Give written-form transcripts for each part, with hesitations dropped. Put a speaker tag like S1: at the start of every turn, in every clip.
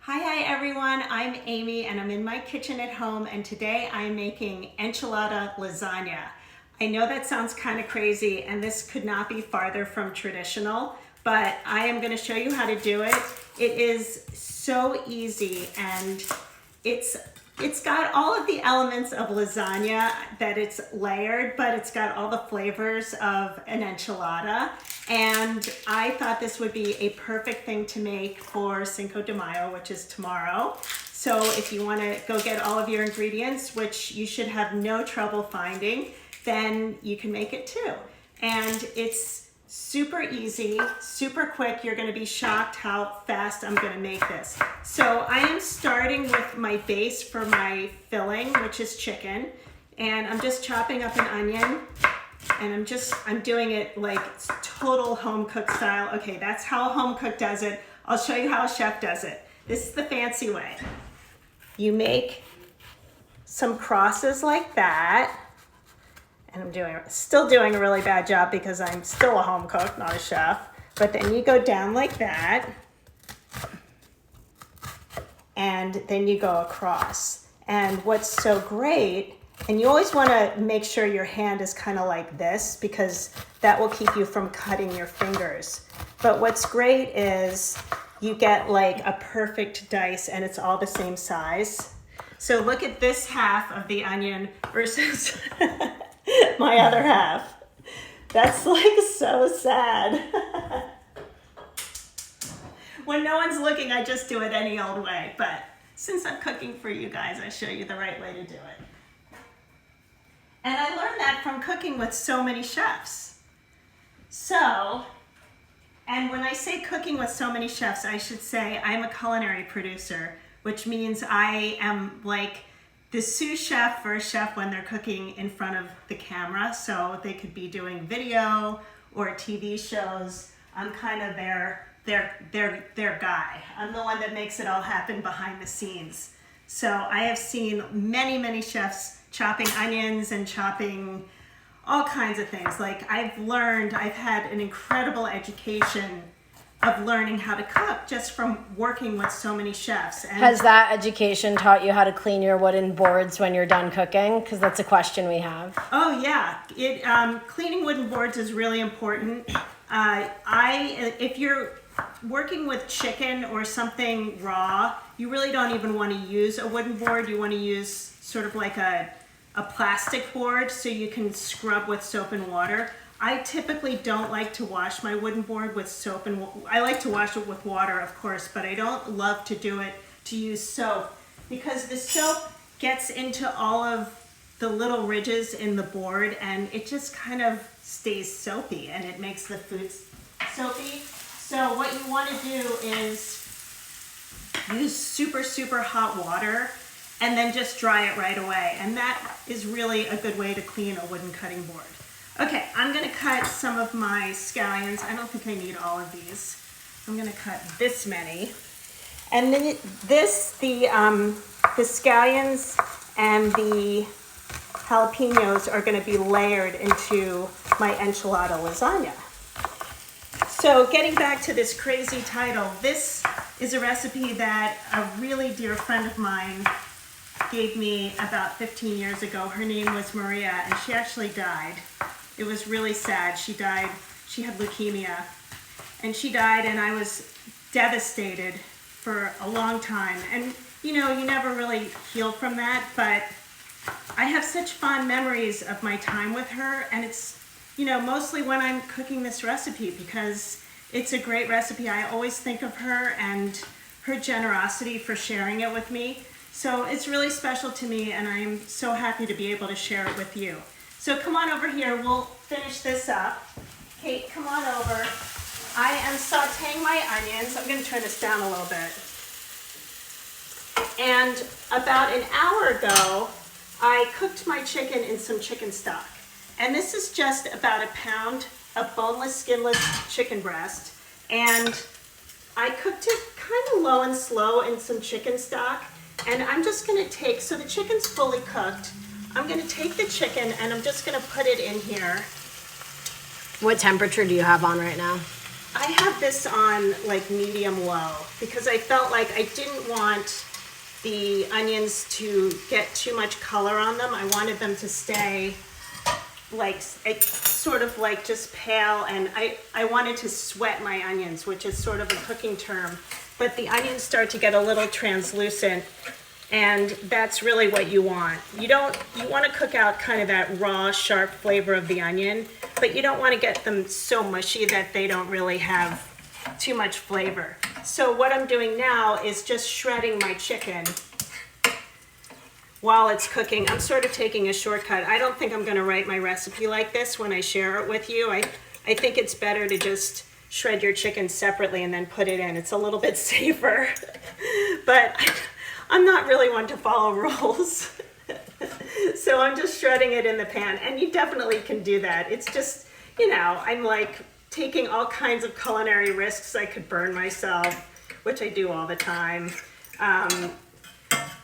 S1: Hi everyone, I'm Amy and I'm in my kitchen at home, and today I'm making enchilada lasagna. I know that sounds kind of crazy and this could not be farther from traditional, but I am going to show you how to do it. It is so easy and it's got all of the elements of lasagna, that it's layered, but it's got all the flavors of an enchilada. And I thought this would be a perfect thing to make for Cinco de Mayo, which is tomorrow. So if you want to go get all of your ingredients, which you should have no trouble finding, then you can make it too. And it's super easy, super quick. You're going to be shocked how fast I'm going to make this. So I am starting with my base for my filling, which is chicken. And I'm just chopping up an onion. And I'm doing it like total home cook style. Okay, that's how a home cook does it. I'll show you how a chef does it. This is the fancy way. You make some crosses like that. And I'm still doing a really bad job because I'm still a home cook, not a chef. But then you go down like that. And then you go across. And what's so great, and you always want to make sure your hand is kind of like this because that will keep you from cutting your fingers. But what's great is you get like a perfect dice and it's all the same size. So look at this half of the onion versus my other half. That's like so sad. When no one's looking, I just do it any old way. But since I'm cooking for you guys, I show you the right way to do it. And I learned that from cooking with so many chefs. So, and when I say cooking with so many chefs, I should say I'm a culinary producer, which means I am like the sous chef for a chef when they're cooking in front of the camera. So they could be doing video or TV shows. I'm kind of their guy. I'm the one that makes it all happen behind the scenes. So I have seen many, many chefs chopping onions and chopping all kinds of things. Like I've had an incredible education of learning how to cook just from working with so many chefs. And
S2: has that education taught you how to clean your wooden boards when you're done cooking? Because that's a question we have.
S1: Oh yeah, cleaning wooden boards is really important. If you're working with chicken or something raw, you really don't even want to use a wooden board. You want to use sort of like a plastic board so you can scrub with soap and water. I typically don't like to wash my wooden board with soap and I like to wash it with water, of course, but I don't love to use soap because the soap gets into all of the little ridges in the board and it just kind of stays soapy and it makes the food soapy. So what you want to do is use super, super hot water and then just dry it right away. And that is really a good way to clean a wooden cutting board. Okay, I'm gonna cut some of my scallions. I don't think I need all of these. I'm gonna cut this many. And then the scallions and the jalapeños are gonna be layered into my enchilada lasagna. So getting back to this crazy title, this is a recipe that a really dear friend of mine gave me about 15 years ago. Her name was Maria, and she actually died. It was really sad. She died, she had leukemia, and she died, and I was devastated for a long time. And you know, you never really heal from that, but I have such fond memories of my time with her, and it's, you know, mostly when I'm cooking this recipe because it's a great recipe. I always think of her and her generosity for sharing it with me. So it's really special to me and I'm so happy to be able to share it with you. So come on over here, we'll finish this up. Kate, come on over. I am sauteing my onions. I'm gonna turn this down a little bit. And about an hour ago, I cooked my chicken in some chicken stock. And this is just about a pound of boneless, skinless chicken breast. And I cooked it kind of low and slow in some chicken stock. And I'm just gonna take, so the chicken's fully cooked. I'm gonna take the chicken and I'm just gonna put it in here.
S2: What temperature do you have on right now?
S1: I have this on like medium low because I felt like I didn't want the onions to get too much color on them. I wanted them to stay like sort of like just pale, and I wanted to sweat my onions, which is sort of a cooking term, but the onions start to get a little translucent, and that's really what you want. You want to cook out kind of that raw, sharp flavor of the onion, but you don't want to get them so mushy that they don't really have too much flavor. So what I'm doing now is just shredding my chicken while it's cooking. I'm sort of taking a shortcut. I don't think I'm going to write my recipe like this when I share it with you. I think it's better to just shred your chicken separately and then put it in. It's a little bit safer. But I'm not really one to follow rules. So I'm just shredding it in the pan, and you definitely can do that. It's just, you know, I'm like taking all kinds of culinary risks. I could burn myself, which I do all the time.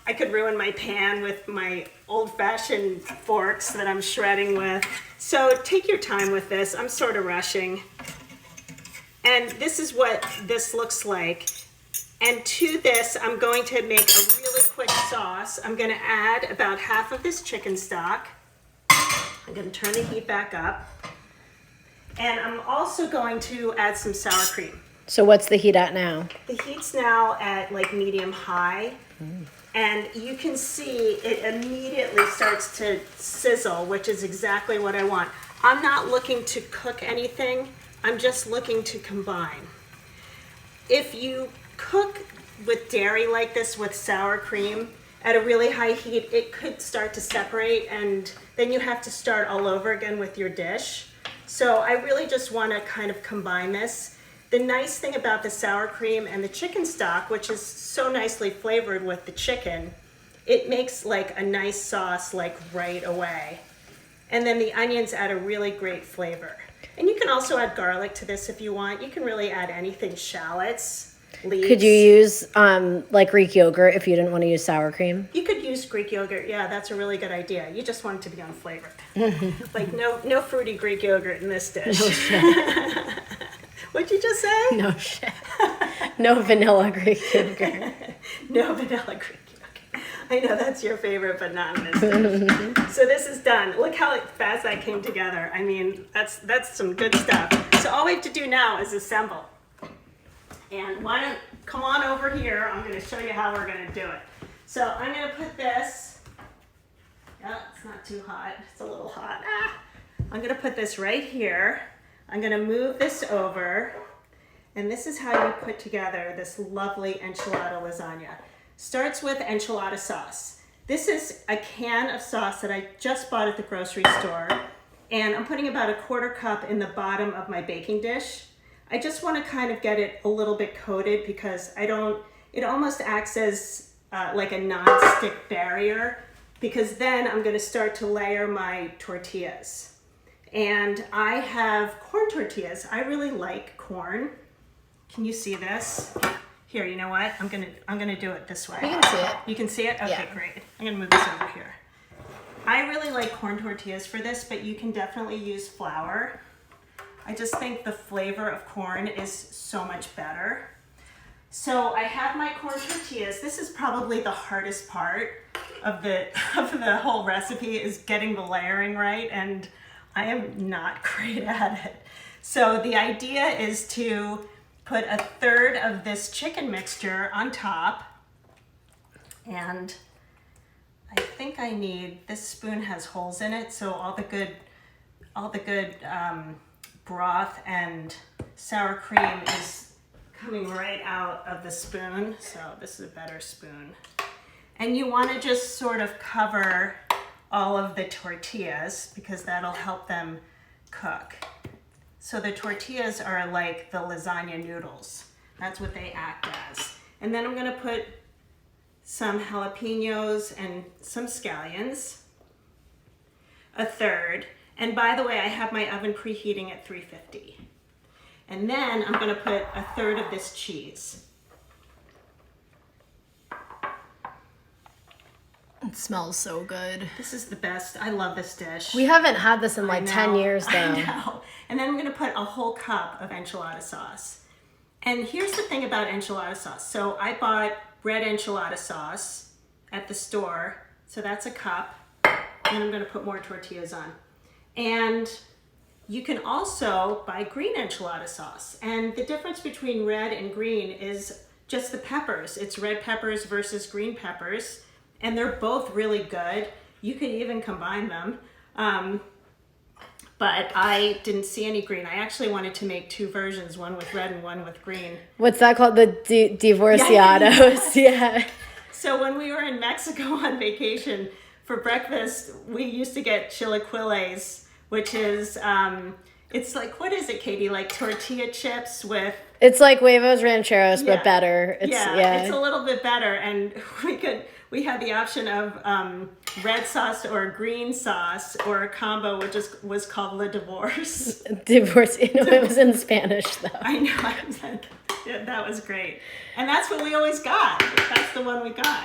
S1: I could ruin my pan with my old-fashioned forks that I'm shredding with. So take your time with this. I'm sort of rushing. And this is what this looks like. And to this, I'm going to make a really quick sauce. I'm going to add about half of this chicken stock. I'm going to turn the heat back up. And I'm also going to add some sour cream.
S2: So what's the heat at now?
S1: The heat's now at like medium high. And you can see it immediately starts to sizzle, which is exactly what I want. I'm not looking to cook anything. I'm just looking to combine. If you cook with dairy like this with sour cream at a really high heat, it could start to separate, and then you have to start all over again with your dish. So I really just want to kind of combine this. The nice thing about the sour cream and the chicken stock, which is so nicely flavored with the chicken, it makes like a nice sauce like right away. And then the onions add a really great flavor. And you can also add garlic to this if you want. You can really add anything, shallots, leeks.
S2: Could you use like Greek yogurt if you didn't want to use sour cream?
S1: You could use Greek yogurt. Yeah, that's a really good idea. You just want it to be unflavored. Like no fruity Greek yogurt in this dish.
S2: No shit.
S1: What'd you just say?
S2: No shit. No vanilla Greek yogurt.
S1: No vanilla Greek yogurt. I know that's your favorite, but not in this dish. So this is done. Look how fast that came together. I mean, that's some good stuff. So all we have to do now is assemble. And why don't come on over here? I'm going to show you how we're going to do it. So I'm going to put this. Oh, it's not too hot. It's a little hot. I'm going to put this right here. I'm going to move this over, and this is how you put together this lovely enchilada lasagna. Starts with enchilada sauce. This is a can of sauce that I just bought at the grocery store, and I'm putting about a 1/4 cup in the bottom of my baking dish. I just want to kind of get it a little bit coated because it almost acts as like a non-stick barrier, because then I'm going to start to layer my tortillas. And I have corn tortillas. I really like corn. Can you see this? Here, you know what? I'm gonna do it this way.
S2: You can see it.
S1: You can see it? Okay,
S2: Yeah.
S1: great. I'm gonna move this over here. I really like corn tortillas for this, but you can definitely use flour. I just think the flavor of corn is so much better. So I have my corn tortillas. This is probably the hardest part of the whole recipe, is getting the layering right, and I am not great at it. So the idea is to put 1/3 of this chicken mixture on top, and I think I need, this spoon has holes in it, so all the good broth and sour cream is coming right out of the spoon. So this is a better spoon. And you want to just sort of cover all of the tortillas because that'll help them cook. So the tortillas are like the lasagna noodles. That's what they act as. And then I'm going to put some jalapeños and some scallions, 1/3. And by the way, I have my oven preheating at 350. And then I'm going to put 1/3 of this cheese.
S2: It smells so good.
S1: This is the best. I love this dish.
S2: We haven't had this in like 10 years though.
S1: I know. And then I'm gonna put a whole cup of enchilada sauce. And here's the thing about enchilada sauce. So I bought red enchilada sauce at the store. So that's a cup. And I'm gonna put more tortillas on. And you can also buy green enchilada sauce. And the difference between red and green is just the peppers. It's red peppers versus green peppers. And they're both really good. You can even combine them. But I didn't see any green. I actually wanted to make 2 versions, one with red and one with green.
S2: What's that called? The divorciados? Yeah.
S1: So when we were in Mexico on vacation for breakfast, we used to get chilaquiles, which is, it's like, what is it, Katie? Like tortilla chips with...
S2: It's like huevos rancheros, but better. It's
S1: a little bit better. And we had the option of red sauce or green sauce or a combo, which was called La Divorce.
S2: Divorce, it was in Spanish though.
S1: I know, that was great. And that's what we always got. That's the one we got.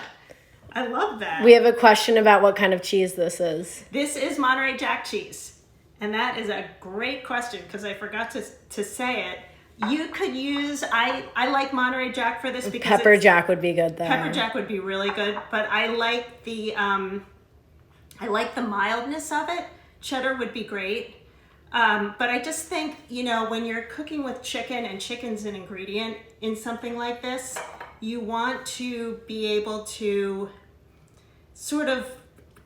S1: I love that.
S2: We have a question about what kind of cheese this is.
S1: This is Monterey Jack cheese. And that is a great question because I forgot to say it. You could use, I like Monterey Jack for this because
S2: Pepper Jack would be good though.
S1: Pepper Jack would be really good, but I like the mildness of it. Cheddar would be great. But I just think, when you're cooking with chicken and chicken's an ingredient in something like this, you want to be able to sort of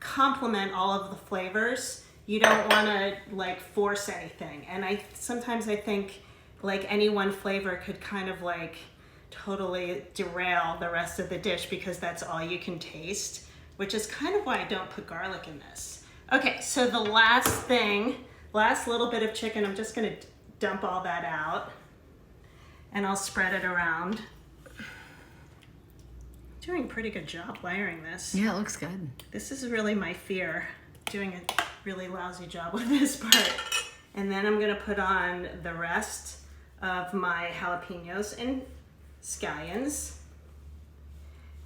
S1: complement all of the flavors. You don't want to like force anything. And sometimes I think like any one flavor could kind of like totally derail the rest of the dish because that's all you can taste, which is kind of why I don't put garlic in this. Okay, so the last little bit of chicken, I'm just gonna dump all that out and I'll spread it around. Doing a pretty good job layering this.
S2: Yeah, it looks good.
S1: This is really my fear, doing a really lousy job with this part. And then I'm gonna put on the rest of my jalapeños and scallions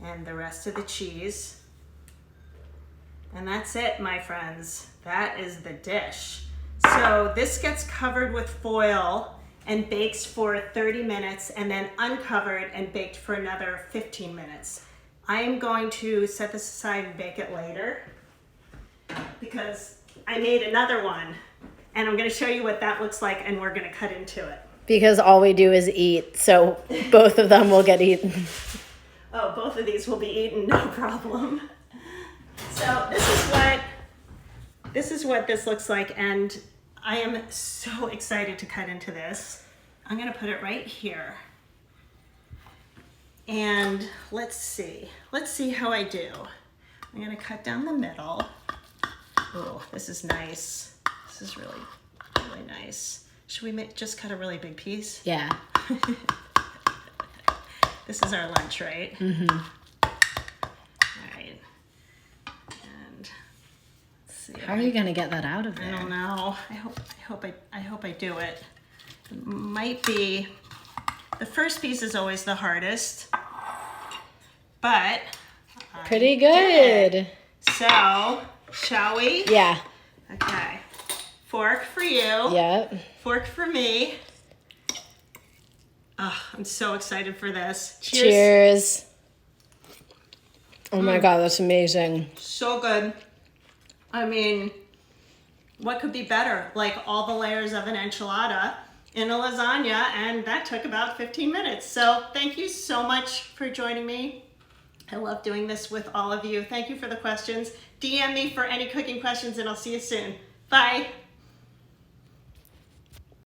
S1: and the rest of the cheese. And that's it, my friends. That is the dish. So this gets covered with foil and bakes for 30 minutes and then uncovered and baked for another 15 minutes. I am going to set this aside and bake it later because I made another one and I'm gonna show you what that looks like and we're gonna cut into it.
S2: Because all we do is eat, so both of them will get eaten.
S1: Oh, both of these will be eaten, no problem. So this is what this looks like, and I am so excited to cut into this. I'm gonna put it right here. And let's see how I do. I'm gonna cut down the middle. Oh, this is nice. This is really, really nice. Should we just cut a really big piece?
S2: Yeah.
S1: This is our lunch, right? Mm-hmm. All right. And let's see.
S2: How are you gonna get that out of there?
S1: I don't know. I hope I do it. It might be. The first piece is always the hardest, but
S2: pretty good.
S1: So, shall we?
S2: Yeah.
S1: Okay. Fork for you.
S2: Yep.
S1: Fork for me. Oh, I'm so excited for this. Cheers.
S2: Cheers. Oh my God, that's amazing.
S1: So good. I mean, what could be better? Like all the layers of an enchilada in a lasagna, and that took about 15 minutes. So thank you so much for joining me. I love doing this with all of you. Thank you for the questions. DM me for any cooking questions, and I'll see you soon. Bye.